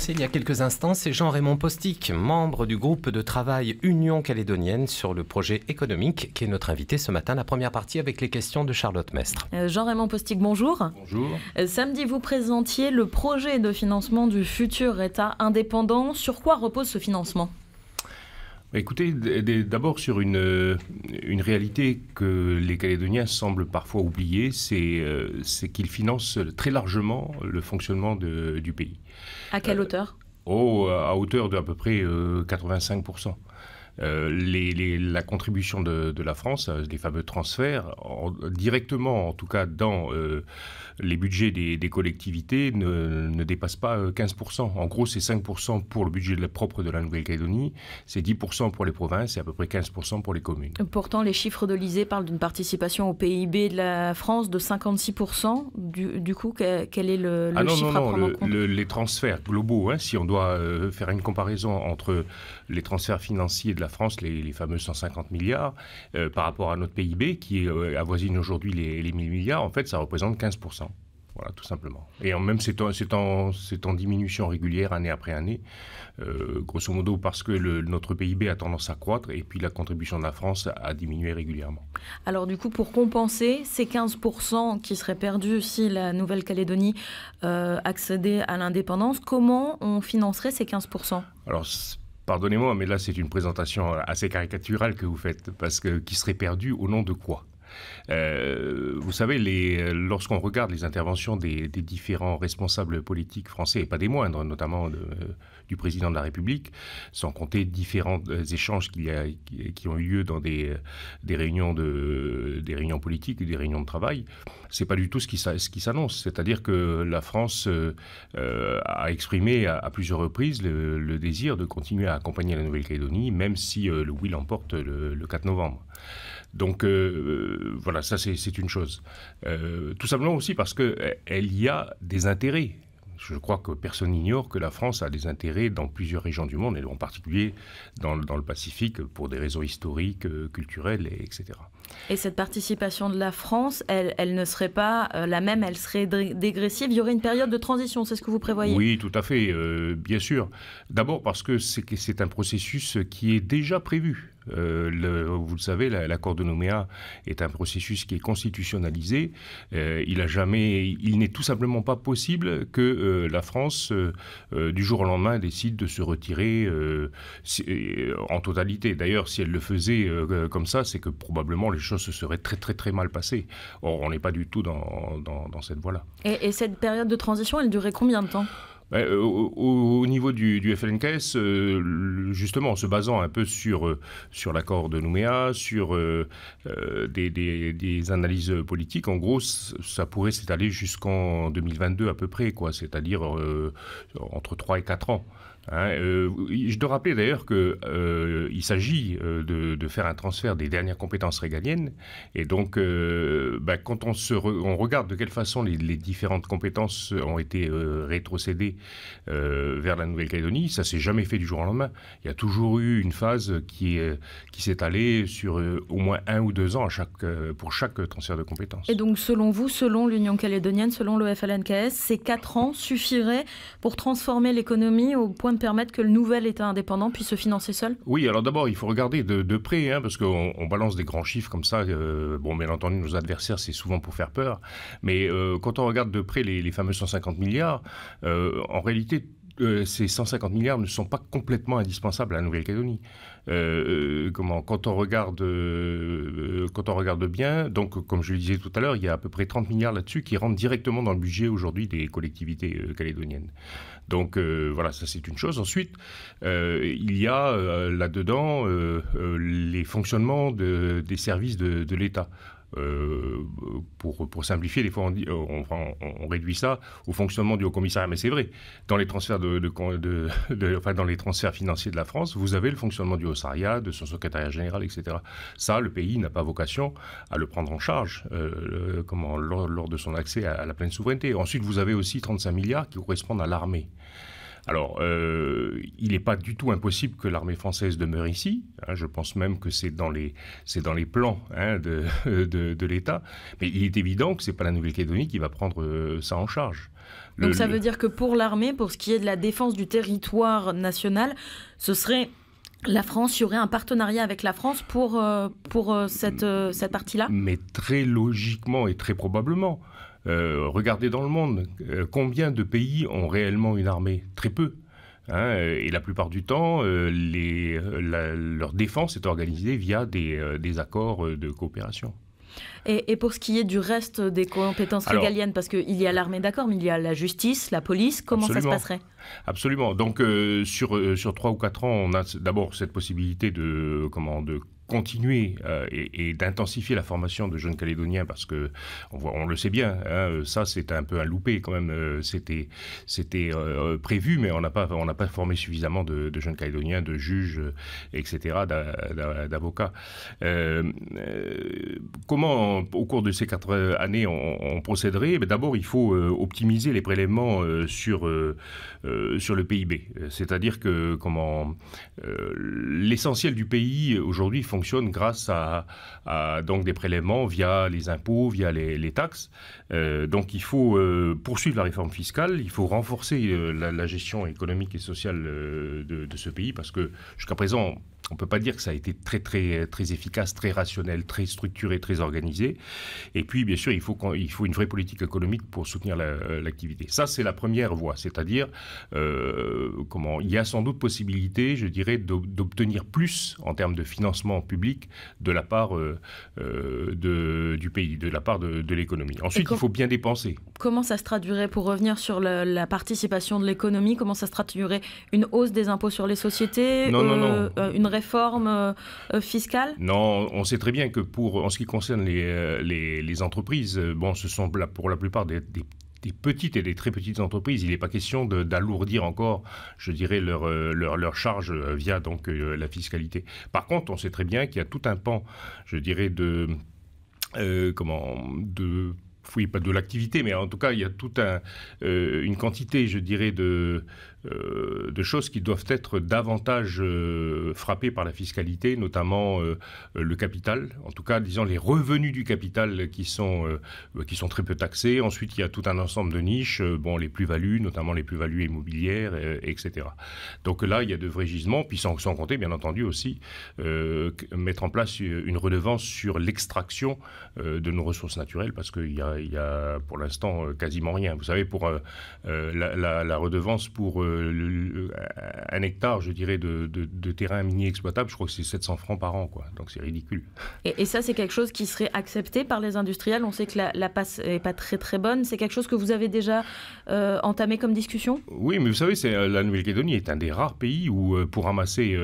Il y a quelques instants, c'est Jean-Raymond Postic, membre du groupe de travail Union calédonienne sur le projet économique, qui est notre invité ce matin. La première partie avec les questions de Charlotte Mestre. Jean-Raymond Postic, bonjour. Bonjour. Samedi, vous présentiez le projet de financement du futur État indépendant. Sur quoi repose ce financement ? Écoutez, d'abord sur une réalité que les Calédoniens semblent parfois oublier, c'est qu'ils financent très largement le fonctionnement du pays. À quelle hauteur ? À hauteur d'à peu près 85%. La contribution de la France, les fameux transferts, directement en tout cas dans les budgets des collectivités, ne dépassent pas 15%. En gros, c'est 5% pour le budget propre de la Nouvelle-Calédonie, c'est 10% pour les provinces et à peu près 15% pour les communes. Pourtant, les chiffres de l'ISEE parlent d'une participation au PIB de la France de 56%. Du coup, quel est le chiffre à prendre en compte ? Les transferts globaux, si on doit faire une comparaison entre les transferts financiers de la France, les fameux 150 milliards, par rapport à notre PIB, qui avoisine aujourd'hui les 1000 milliards, en fait, ça représente 15%. Voilà, tout simplement. Et même, c'est en diminution régulière, année après année, grosso modo parce que notre PIB a tendance à croître et puis la contribution de la France a diminué régulièrement. Alors du coup, pour compenser ces 15% qui seraient perdus si la Nouvelle-Calédonie accédait à l'indépendance, comment on financerait ces 15% ? Alors, pardonnez-moi, mais là, c'est une présentation assez caricaturale que vous faites, parce que qui serait perdu au nom de quoi ? Vous savez, lorsqu'on regarde les interventions des différents responsables politiques français, et pas des moindres, notamment du président de la République, sans compter différents échanges qui ont eu lieu dans des réunions politiques ou des réunions de travail, c'est pas du tout ce qui s'annonce. C'est-à-dire que la France a exprimé à plusieurs reprises le désir de continuer à accompagner la Nouvelle-Calédonie, même si le oui l'emporte le 4 novembre. Donc voilà, ça c'est une chose. Tout simplement aussi parce qu'il y a des intérêts. Je crois que personne n'ignore que la France a des intérêts dans plusieurs régions du monde, et en particulier dans le Pacifique, pour des raisons historiques, culturelles, etc. Et cette participation de la France, elle ne serait pas la même, elle serait dégressive. Il y aurait une période de transition, c'est ce que vous prévoyez ? Oui, tout à fait, bien sûr. D'abord parce que c'est un processus qui est déjà prévu. Vous le savez, l'accord de Nouméa est un processus qui est constitutionnalisé. Il n'est tout simplement pas possible que la France, du jour au lendemain, décide de se retirer en totalité. D'ailleurs, si elle le faisait comme ça, c'est que probablement les choses se seraient très très très mal passées. Or, on n'est pas du tout dans cette voie-là. Et cette période de transition, elle durait combien de temps ? Au niveau du FLNKS, justement en se basant un peu sur l'accord de Nouméa, sur des analyses politiques, en gros, ça pourrait s'étaler jusqu'en 2022 à peu près, c'est-à-dire entre 3 et 4 ans. Je dois rappeler d'ailleurs qu'il s'agit de faire un transfert des dernières compétences régaliennes, et donc quand on regarde de quelle façon les différentes compétences ont été rétrocédées vers la Nouvelle-Calédonie, ça s'est jamais fait du jour au lendemain. Il y a toujours eu une phase qui s'est allée sur au moins 1 ou 2 ans pour chaque transfert de compétences. Et donc selon vous, selon l'Union calédonienne, selon le FLNKS, ces 4 ans suffiraient pour transformer l'économie au point de permettre que le nouvel État indépendant puisse se financer seul ? Oui, alors d'abord, il faut regarder de près, parce qu'on balance des grands chiffres comme ça. Bien entendu, nos adversaires, c'est souvent pour faire peur. Mais quand on regarde de près les fameux 150 milliards, en réalité, ces 150 milliards ne sont pas complètement indispensables à la Nouvelle-Calédonie. Quand on regarde bien, donc comme je le disais tout à l'heure, il y a à peu près 30 milliards là-dessus qui rentrent directement dans le budget aujourd'hui des collectivités calédoniennes. Donc voilà, ça c'est une chose. Ensuite, il y a là-dedans les fonctionnements des services de l'État. Pour simplifier, des fois on réduit ça au fonctionnement du Haut-Commissariat, mais c'est vrai. Dans les transferts dans les transferts financiers de la France, vous avez le fonctionnement du Haut-Commissariat, de son secrétariat général, etc. Ça, le pays n'a pas vocation à le prendre en charge lors de son accès à la pleine souveraineté. Ensuite, vous avez aussi 35 milliards qui correspondent à l'armée. Alors, il n'est pas du tout impossible que l'armée française demeure ici. Hein, je pense même que c'est dans les plans de l'État. Mais il est évident que ce n'est pas la Nouvelle-Calédonie qui va prendre ça en charge. Donc ça veut dire que pour l'armée, pour ce qui est de la défense du territoire national, ce serait... La France, il y aurait un partenariat avec la France pour cette partie-là? Mais très logiquement et très probablement. Regardez dans le monde, combien de pays ont réellement une armée? Très peu. Hein, et la plupart du temps, leur défense est organisée via des accords de coopération. Et pour ce qui est du reste des compétences régaliennes, parce qu'il y a l'armée, d'accord, mais il y a la justice, la police, comment ça se passerait? Absolument. Donc, sur 3 ou 4 ans, on a d'abord cette possibilité de continuer et d'intensifier la formation de jeunes Calédoniens, parce que on le sait bien, hein, ça c'est un peu un loupé quand même. C'était prévu, mais on n'a pas formé suffisamment de jeunes Calédoniens, de juges, etc., d'avocats. Comment, au cours de ces 4 années, on procéderait? D'abord, il faut optimiser les prélèvements sur le PIB. C'est-à-dire que l'essentiel du pays aujourd'hui fonctionne grâce à donc des prélèvements via les impôts, via les taxes. Donc il faut poursuivre la réforme fiscale, il faut renforcer la gestion économique et sociale de ce pays, parce que jusqu'à présent, on ne peut pas dire que ça a été très, très, très efficace, très rationnel, très structuré, très organisé. Et puis, bien sûr, il faut une vraie politique économique pour soutenir l'activité. Ça, c'est la première voie. C'est-à-dire, il y a sans doute possibilité, je dirais, d'obtenir plus en termes de financement public de la part du pays, de la part de l'économie. Ensuite, il faut bien dépenser. Comment ça se traduirait, pour revenir sur la participation de l'économie, comment ça se traduirait? Une hausse des impôts sur les sociétés? Non. Une réforme fiscale? Non, on sait très bien que en ce qui concerne les entreprises, ce sont pour la plupart des petites et des très petites entreprises. Il n'est pas question d'alourdir encore, je dirais, leurs charges via donc la fiscalité. Par contre, on sait très bien qu'il y a tout un pan, je dirais, pas de l'activité, mais en tout cas, il y a toute une quantité, je dirais, de choses qui doivent être davantage frappées par la fiscalité, notamment le capital. En tout cas, disons, les revenus du capital qui sont très peu taxés. Ensuite, il y a tout un ensemble de niches, les plus-values, notamment les plus-values immobilières, etc. Donc là, il y a de vrais gisements, puis sans compter, bien entendu, aussi mettre en place une redevance sur l'extraction de nos ressources naturelles, parce qu'il y a pour l'instant quasiment rien. Vous savez, pour la redevance pour un hectare, je dirais, de terrain minier exploitable, je crois que c'est 700 francs par an, quoi. Donc c'est ridicule. Et ça, c'est quelque chose qui serait accepté par les industriels? On sait que la passe n'est pas très très bonne. C'est quelque chose que vous avez déjà entamé comme discussion? Oui, mais vous savez, la Nouvelle-Calédonie est un des rares pays où pour ramasser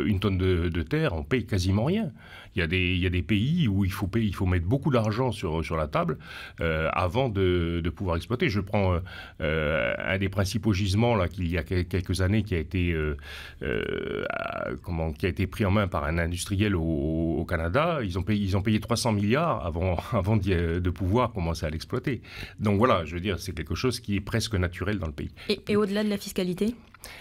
une tonne de terre, on paye quasiment rien. Il y a des pays où il faut mettre beaucoup d'argent sur la table avant de pouvoir exploiter. Je prends un des principaux gisements là, qu'il y a quelques années qui a été pris en main par un industriel au Canada. Ils ont payé 300 milliards avant de pouvoir commencer à l'exploiter. Donc voilà, je veux dire, c'est quelque chose qui est presque naturel dans le pays. Et au-delà de la fiscalité ?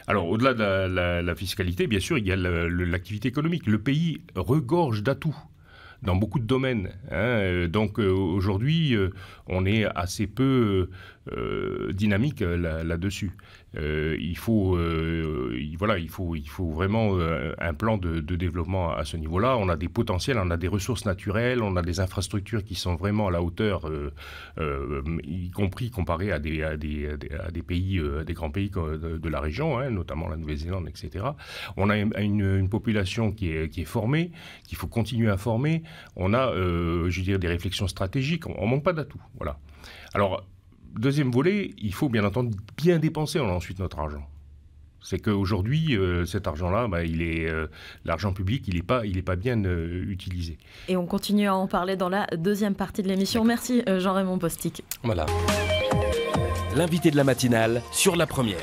Alors, au-delà de la fiscalité, bien sûr, il y a l'activité économique. Le pays regorge d'atouts dans beaucoup de domaines. Hein. Donc, aujourd'hui, on est assez peu dynamique là-dessus. Il faut vraiment un plan de développement à ce niveau-là. On a des potentiels, on a des ressources naturelles, on a des infrastructures qui sont vraiment à la hauteur, y compris comparé à des pays, des grands pays de la région, hein, notamment la Nouvelle-Zélande, etc. On a une population qui est formée, qu'il faut continuer à former. On a, je dirais, des réflexions stratégiques. On manque pas d'atouts. Voilà. Alors, deuxième volet, il faut bien entendu bien dépenser ensuite notre argent. C'est qu'aujourd'hui, cet argent-là, l'argent public, il n'est pas bien utilisé. Et on continue à en parler dans la deuxième partie de l'émission. Merci Jean-Raymond Postic. Voilà. L'invité de la matinale sur La Première.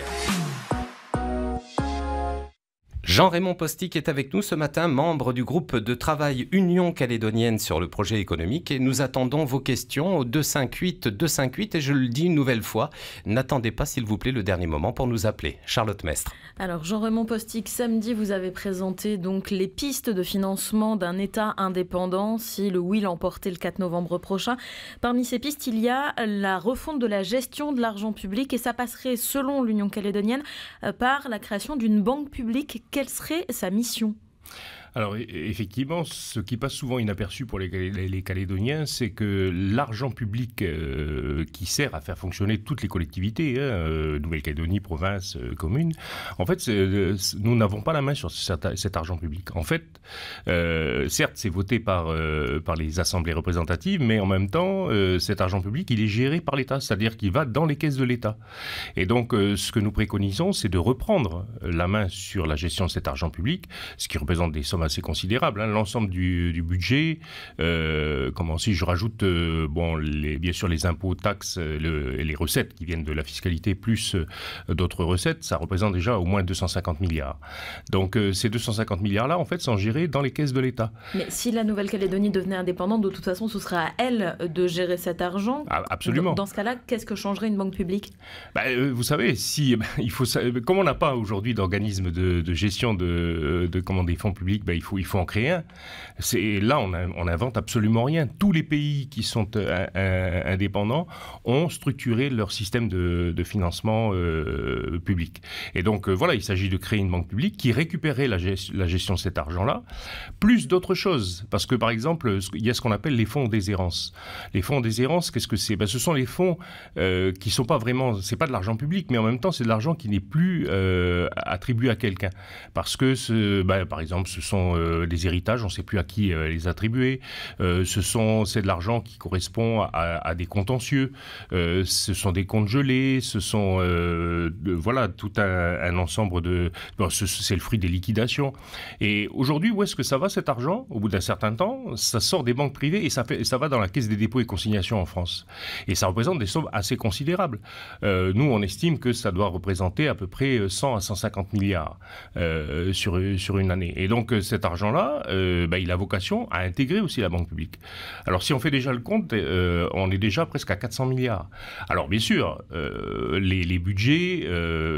Jean-Raymond Postic est avec nous ce matin, membre du groupe de travail Union calédonienne sur le projet économique, et nous attendons vos questions au 258 et je le dis une nouvelle fois, n'attendez pas s'il vous plaît le dernier moment pour nous appeler. Charlotte Mestre. Alors Jean-Raymond Postic, samedi vous avez présenté donc les pistes de financement d'un État indépendant si le oui l'emportait le 4 novembre prochain. Parmi ces pistes, il y a la refonte de la gestion de l'argent public et ça passerait selon l'Union calédonienne par la création d'une banque publique. Quelle serait sa mission ? Alors effectivement, ce qui passe souvent inaperçu pour les Calédoniens, c'est que l'argent public qui sert à faire fonctionner toutes les collectivités, Nouvelle-Calédonie, province, commune, en fait, nous n'avons pas la main sur cet argent public. En fait, certes, c'est voté par les assemblées représentatives, mais en même temps, cet argent public, il est géré par l'État, c'est-à-dire qu'il va dans les caisses de l'État. Et donc, ce que nous préconisons, c'est de reprendre la main sur la gestion de cet argent public, ce qui représente des sommes assez considérable, l'ensemble du budget, si je rajoute bien sûr les impôts, taxes et les recettes qui viennent de la fiscalité plus d'autres recettes, ça représente déjà au moins 250 milliards. Donc ces 250 milliards-là, en fait, sont gérés dans les caisses de l'État. Mais si la Nouvelle-Calédonie devenait indépendante, de toute façon, ce sera à elle de gérer cet argent. Ah, absolument. Dans ce cas-là, qu'est-ce que changerait une banque publique ? Vous savez, comme on n'a pas aujourd'hui d'organisme de gestion des fonds publics, il faut en créer un. Là, on n'invente absolument rien. Tous les pays qui sont indépendants ont structuré leur système de financement public. Et donc, il s'agit de créer une banque publique qui récupérerait la gestion de cet argent-là, plus d'autres choses. Parce que, par exemple, il y a ce qu'on appelle les fonds en déshérence. Les fonds en déshérence, qu'est-ce que c'est ? Ce sont les fonds qui ne sont pas vraiment... C'est pas de l'argent public, mais en même temps, c'est de l'argent qui n'est plus attribué à quelqu'un. Parce que, par exemple, ce sont des héritages, on ne sait plus à qui les attribuer. C'est de l'argent qui correspond à des contentieux. Ce sont des comptes gelés. Ce sont tout un ensemble de... c'est le fruit des liquidations. Et aujourd'hui, où est-ce que ça va cet argent ? Au bout d'un certain temps, ça sort des banques privées et ça va dans la Caisse des dépôts et consignations en France. Et ça représente des sommes assez considérables. Nous, on estime que ça doit représenter à peu près 100 à 150 milliards sur une année. Et donc, cet argent-là, il a vocation à intégrer aussi la banque publique. Alors, si on fait déjà le compte, on est déjà presque à 400 milliards. Alors, bien sûr, les budgets,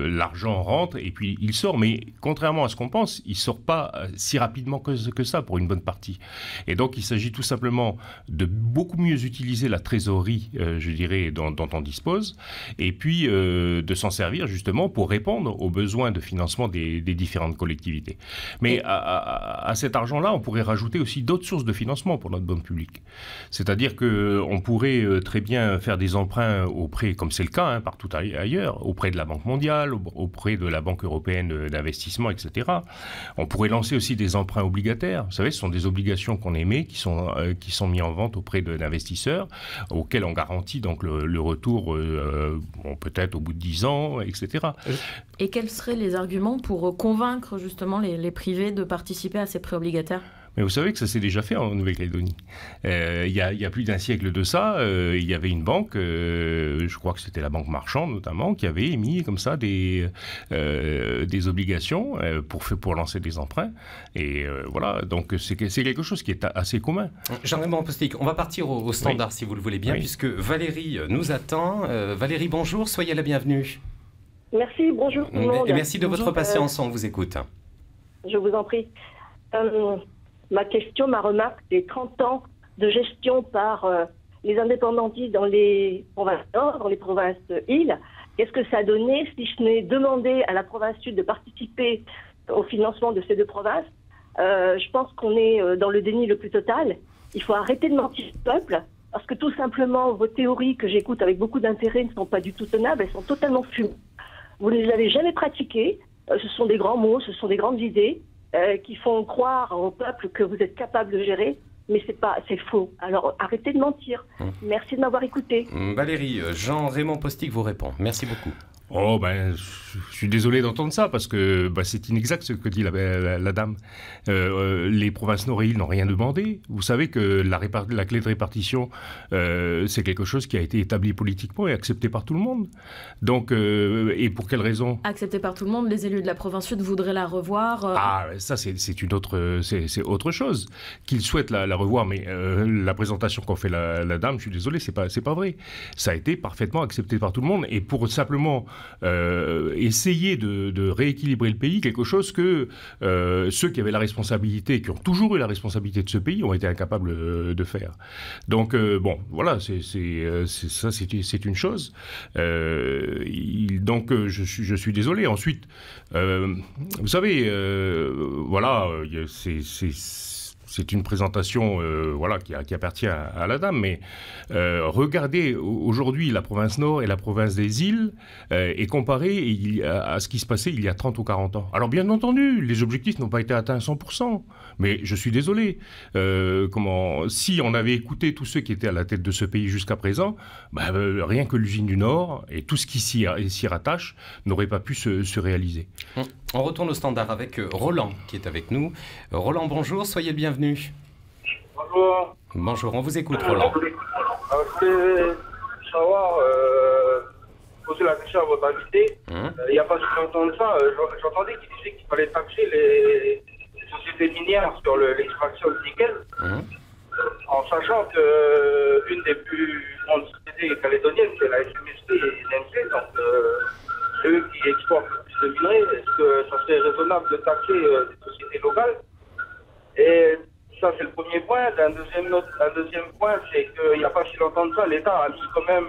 l'argent rentre et puis il sort. Mais contrairement à ce qu'on pense, il ne sort pas si rapidement que ça pour une bonne partie. Et donc, il s'agit tout simplement de beaucoup mieux utiliser la trésorerie, je dirais, dont on dispose, et puis de s'en servir justement pour répondre aux besoins de financement des différentes collectivités. Mais à cet argent-là, on pourrait rajouter aussi d'autres sources de financement pour notre banque publique. C'est-à-dire qu'on pourrait très bien faire des emprunts comme c'est le cas partout ailleurs, auprès de la Banque mondiale, auprès de la Banque européenne d'investissement, etc. On pourrait lancer aussi des emprunts obligataires. Vous savez, ce sont des obligations qu'on émet, qui sont mis en vente auprès d'investisseurs, auxquels on garantit donc le retour peut-être au bout de 10 ans, etc. Et quels seraient les arguments pour convaincre justement les privés de participer à ces prêts obligataires ? Mais vous savez que ça s'est déjà fait en Nouvelle-Calédonie. Il y a plus d'un siècle de ça, il y avait une banque, je crois que c'était la Banque Marchande notamment, qui avait émis comme ça des obligations pour lancer des emprunts. Et donc c'est quelque chose qui est assez commun. Jean-Raymond Postic, on va partir au standard si vous le voulez bien, puisque Valérie nous attend. Valérie, bonjour, soyez la bienvenue. Merci, bonjour tout le monde. Et merci de votre patience, on vous écoute. Je vous en prie. Ma question, ma remarque, c'est 30 ans de gestion par les indépendantistes dans les provinces nord, dans les provinces îles. Qu'est-ce que ça a donné si je n'ai demandé à la province sud de participer au financement de ces deux provinces ? Je pense qu'on est dans le déni le plus total. Il faut arrêter de mentir au peuple, parce que tout simplement, vos théories que j'écoute avec beaucoup d'intérêt ne sont pas du tout tenables, elles sont totalement fumées. Vous ne les avez jamais pratiquées, ce sont des grands mots, ce sont des grandes idées, qui font croire au peuple que vous êtes capable de gérer, mais c'est faux. Alors arrêtez de mentir. Merci de m'avoir écouté. Valérie, Jean-Raymond Postic vous répond. Merci beaucoup. Oh ben, je suis désolé d'entendre ça parce que c'est inexact ce que dit la dame. Les provinces nord et îles n'ont rien demandé. Vous savez que la clé de répartition, c'est quelque chose qui a été établi politiquement et accepté par tout le monde. Donc, et pour quelle raison? Accepté par tout le monde, les élus de la province sud voudraient la revoir. Ah, ça c'est autre chose. Qu'ils souhaitent la revoir, mais la présentation qu'en fait la dame, je suis désolé, c'est pas vrai. Ça a été parfaitement accepté par tout le monde et pour simplement essayer de rééquilibrer le pays, quelque chose que ceux qui avaient la responsabilité, qui ont toujours eu la responsabilité de ce pays, ont été incapables de faire. Donc, bon, voilà, c'est une chose. Donc, je suis désolé. Ensuite, vous savez, voilà, c'est une présentation voilà, qui appartient à la dame, mais regardez aujourd'hui la province Nord et la province des îles et comparez à ce qui se passait il y a 30 ou 40 ans. Alors bien entendu, les objectifs n'ont pas été atteints à 100%, mais je suis désolé. Si on avait écouté tous ceux qui étaient à la tête de ce pays jusqu'à présent, rien que l'usine du Nord et tout ce qui s'y rattache n'aurait pas pu se réaliser. On retourne au standard avec Roland qui est avec nous. Roland, bonjour, soyez le bienvenu. Bonjour. Bonjour, on vous écoute, Roland. Je voulais savoir, poser la question à votre invité. Il n'y a pas si longtemps de ça, j'entendais qu'il disait qu'il fallait taxer les sociétés minières sur l'extraction de nickel, en sachant qu'une des plus grandes sociétés calédoniennes, c'est la SMSP et l'NC, donc c'est eux qui exportent le plus de minerais. Est-ce que ça serait raisonnable de taxer des sociétés locales? Et ça, c'est le premier point. Un deuxième point, c'est qu'il n'y a pas si longtemps de ça, l'État a mis quand même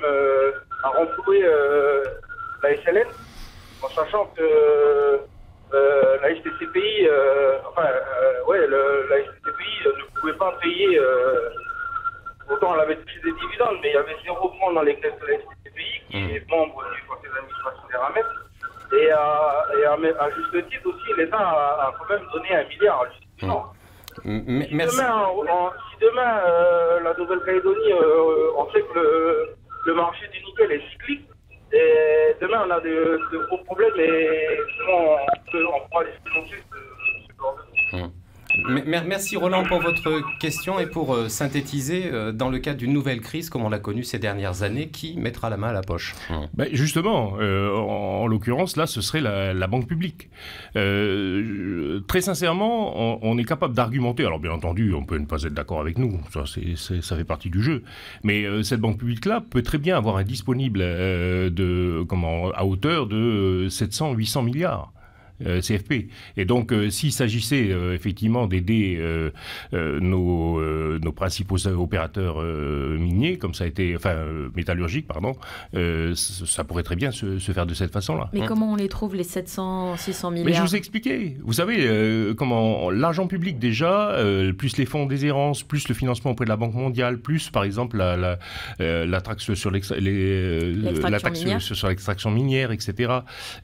à renflouer la SLN, en sachant que la STCPI, la STCPI ne pouvait pas payer, autant elle avait touché des dividendes, mais il y avait 0 francs dans les caisses de la STCPI, qui est membre du conseil d'administration des Ramettes. Et à juste titre aussi, l'État a quand même donné 1 milliard à l'institution. Merci. Si demain, la Nouvelle-Calédonie, on sait que le marché du nickel est cyclique, et demain on a de gros problèmes, et comment on pourra les financer ce genre de choses. Merci Roland pour votre question et pour synthétiser, dans le cadre d'une nouvelle crise comme on l'a connue ces dernières années, qui mettra la main à la poche? Justement, en l'occurrence, là, ce serait la banque publique. Très sincèrement, on est capable d'argumenter, alors bien entendu, on peut ne pas être d'accord avec nous, ça fait partie du jeu, mais cette banque publique-là peut très bien avoir un disponible à hauteur de 700-800 milliards. CFP. Et donc, s'il s'agissait effectivement d'aider nos principaux opérateurs miniers, comme ça a été, métallurgiques, pardon, ça pourrait très bien se faire de cette façon-là. Mais comment on les trouve, les 700-600 milliards? Mais je vous ai expliqué. Vous savez, l'argent public déjà, plus les fonds de déshérence, plus le financement auprès de la Banque mondiale, plus par exemple la taxe sur l'extraction minière, etc.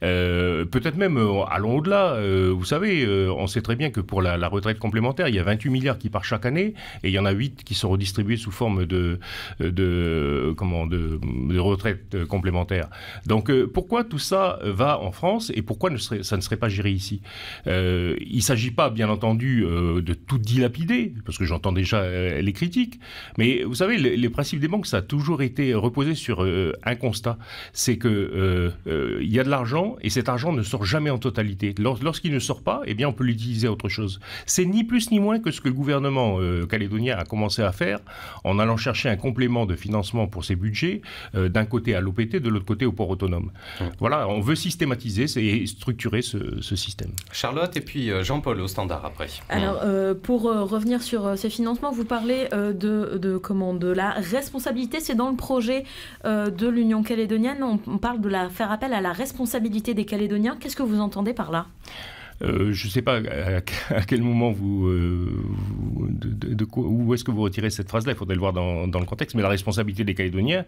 Peut-être même allons au-delà. Vous savez, on sait très bien que pour la retraite complémentaire, il y a 28 milliards qui partent chaque année et il y en a 8 qui sont redistribués sous forme de retraite complémentaire. Donc pourquoi tout ça va en France et pourquoi ça ne serait pas géré ici? Il ne s'agit pas, bien entendu, de tout dilapider, parce que j'entends déjà les critiques, mais vous savez, les principes des banques, ça a toujours été reposé sur un constat, c'est qu'il y a de l'argent et cet argent ne sort jamais en totalité. Lorsqu'il ne sort pas, eh bien, on peut l'utiliser à autre chose. C'est ni plus ni moins que ce que le gouvernement calédonien a commencé à faire en allant chercher un complément de financement pour ses budgets, d'un côté à l'OPT, de l'autre côté au port autonome. Voilà, on veut systématiser et structurer ce système. Charlotte et puis Jean-Paul au standard après. Alors, pour revenir sur ces financements, vous parlez de la responsabilité. C'est dans le projet de l'Union calédonienne, on parle de faire appel à la responsabilité des Calédoniens. Qu'est-ce que vous entendez par là? Je ne sais pas à quel moment où est-ce que vous retirez cette phrase-là. Il faudrait le voir dans le contexte. Mais la responsabilité des Calédoniens,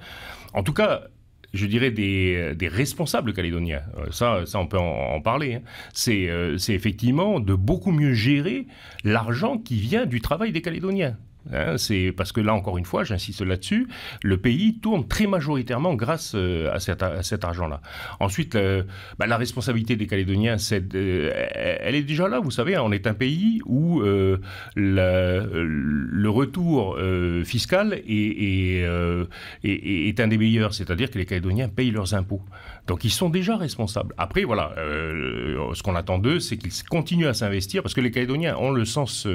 en tout cas, je dirais des responsables calédoniens, ça on peut en parler, hein. C'est effectivement de beaucoup mieux gérer l'argent qui vient du travail des Calédoniens. Hein, c'est parce que là, encore une fois, j'insiste là-dessus, le pays tourne très majoritairement grâce à cet argent-là. Ensuite, la responsabilité des Calédoniens, elle est déjà là. Vous savez, on est un pays où le retour fiscal est un des meilleurs, c'est-à-dire que les Calédoniens payent leurs impôts. Donc ils sont déjà responsables. Après, voilà, ce qu'on attend d'eux, c'est qu'ils continuent à s'investir, parce que les Calédoniens ont le sens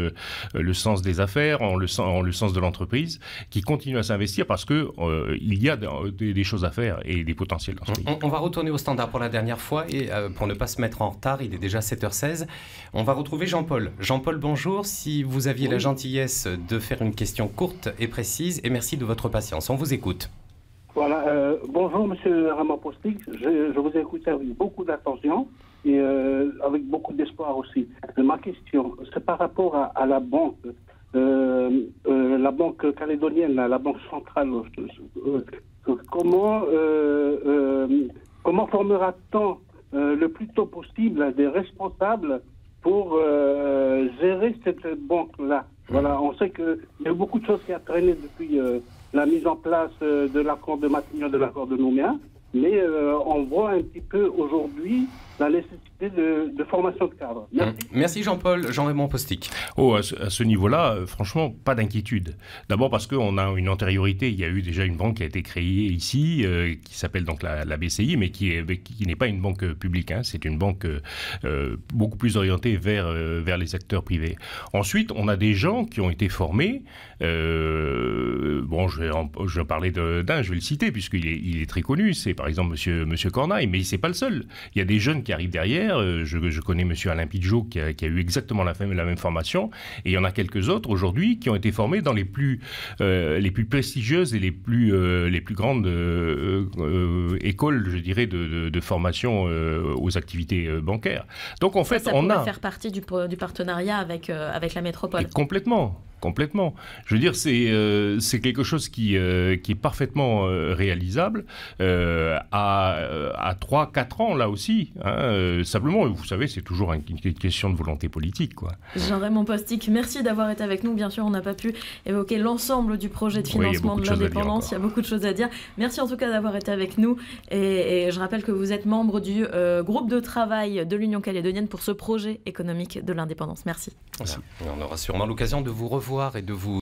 des affaires, ont le sens de l'entreprise, qui continuent à s'investir parce qu'il y a des choses à faire et des potentiels dans ce pays. On va retourner au standard pour la dernière fois, et pour ne pas se mettre en retard, il est déjà 7h16. On va retrouver Jean-Paul. Jean-Paul, bonjour. Si vous aviez la gentillesse de faire une question courte et précise, et merci de votre patience. On vous écoute. Voilà, bonjour Monsieur Ramapostik, je vous ai écouté avec beaucoup d'attention et avec beaucoup d'espoir aussi. Ma question, c'est par rapport à la banque calédonienne, la banque centrale. Comment formera-t-on le plus tôt possible des responsables pour gérer cette banque-là? Voilà, on sait qu'il y a beaucoup de choses qui ont traîné depuis la mise en place de l'accord de Matignon, de l'accord de Nouméa, mais on voit un petit peu aujourd'hui la nécessité de formation de cadre. Merci. Merci Jean-Paul. Jean-Raymond Postic. À ce niveau-là, franchement, pas d'inquiétude. D'abord parce qu'on a une antériorité. Il y a eu déjà une banque qui a été créée ici, qui s'appelle donc la BCI, mais qui n'est pas une banque publique. Hein. C'est une banque beaucoup plus orientée vers les acteurs privés. Ensuite, on a des gens qui ont été formés. Je vais parler d'un, je vais le citer, puisqu'il est très connu. C'est par exemple Monsieur Cornaille, mais c'est pas le seul. Il y a des jeunes qui arrivent derrière. Je connais Monsieur Alain Pidgeot qui a eu exactement la même formation, et il y en a quelques autres aujourd'hui qui ont été formés dans les plus prestigieuses et les plus grandes écoles, je dirais, de formation aux activités bancaires. Donc en fait, ça pourrait faire partie du partenariat avec la métropole. Complètement. Je veux dire, c'est quelque chose qui est parfaitement réalisable à 3-4 ans, là aussi. Hein. Simplement, vous savez, c'est toujours une question de volonté politique, quoi. Jean-Raymond Postic, merci d'avoir été avec nous. Bien sûr, on n'a pas pu évoquer l'ensemble du projet de financement de l'indépendance. Il y a beaucoup de choses à dire. Merci en tout cas d'avoir été avec nous. Et je rappelle que vous êtes membre du groupe de travail de l'Union calédonienne pour ce projet économique de l'indépendance. Merci. On aura sûrement l'occasion de vous revoir et de vous